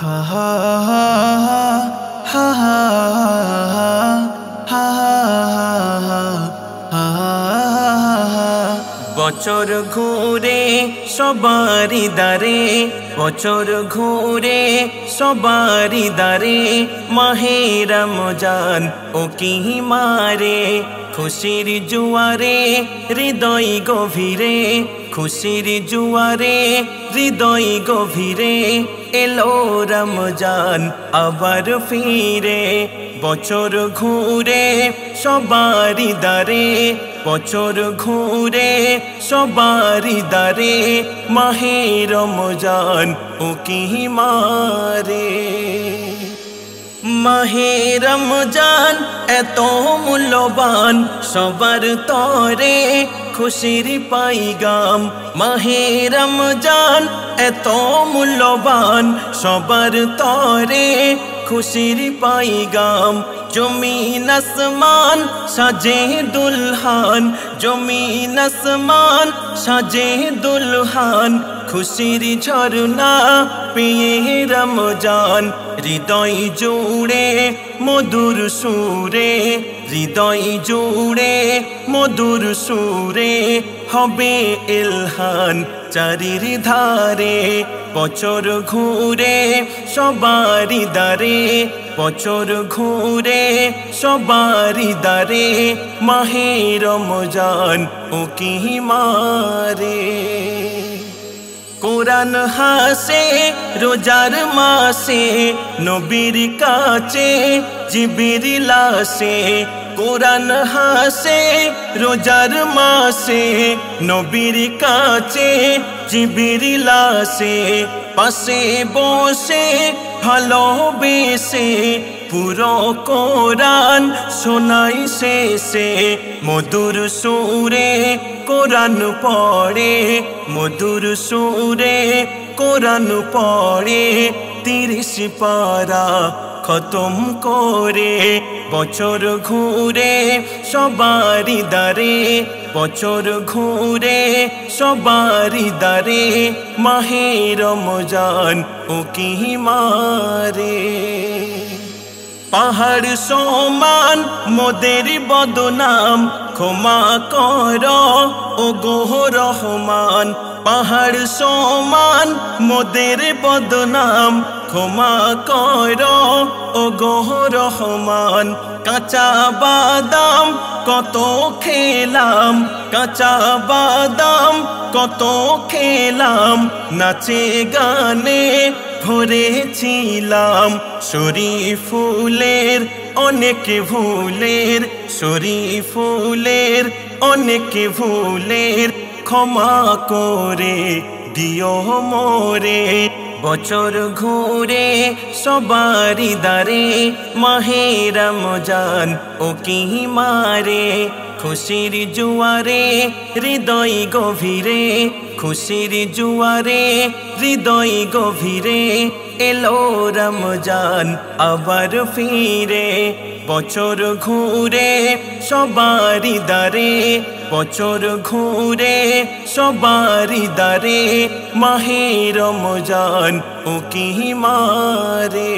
হা হা হা হা হা হা। বছর ঘুরে সবারি দারে, বছর ঘুরে সবারি দারে, মাহে রমজান ও কি মারে, খুশির জুয়ারে হৃদয় গভীরে, খুশির জুয়ারে হৃদয় গভীরে, এলো রমজান আবার ফিরে। বছর ঘুরে সবারি দারে, বছর ঘুরে সবারি দারে, মাহে রমজান ও কি মারে। মাহে রমজান এত মূল্যবান সবার তরে, খুশির পাইগাম। মাহে রমজান এত মূল্যবান সবার তরে, খুশির পাইগাম। জমিন আসমান সাজে দুলহান, জমিন আসমান সাজে দুলহান, খুশির ঝরনা পেয়ে রমজান। হৃদয় জুড়ে মধুর সুরে, হৃদয় জুড়ে মধুর সুরে, হবে ইলহান চারির ধারে। বছর ঘুরে সবারি দারে, বছর ঘুরে সবারি দারে, মাহে রমজান ও কি মারে। কোরআন হাসে রোজার মাসে, নবীর কাছে জিবরিল আসে। কোরআন হাসে রোজার মাসে, নবীর কাছে জিবরিল আসে। পাশে বসে ভালোবেসে পুরো কোরআন শোনাই শেষে, মধুর সুরে কোরআন পড়ে, মধুর সুরে কোরআন পড়ে, 30 পারা খতম করে। বছর ঘুরে সবারি দারে, বছর ঘুরে সবারি দারে, মাহে রমজান ও কি মারে। পাহাড় সমান মোদের বদনাম, ক্ষমা কর ও গো রহমান। পাহাড় সমান মোদের বদনাম, ক্ষমা কর ও গো রহমান। কাঁচা বাদাম কত খেলাম, কাঁচা বাদাম কত খেলাম, নাচে গানে ভরেছিলাম। শরীফুলের অনেক ভুলের, শরীফুলের অনেক ভুলের, ক্ষমা করে দিও মোরে। বছর ঘুরে সবারি দারে, মাহে রমজান ও কি মারে। খুশির জুয়ারে হৃদয় গভীরে, খুশির জুয়ারে হৃদয় গভীরে, এলো রমজান আবার ফিরে। বছর ঘুরে সবারি দারে, বছর ঘুরে সবারি দারে, মাহে রমজান ও কি মারে।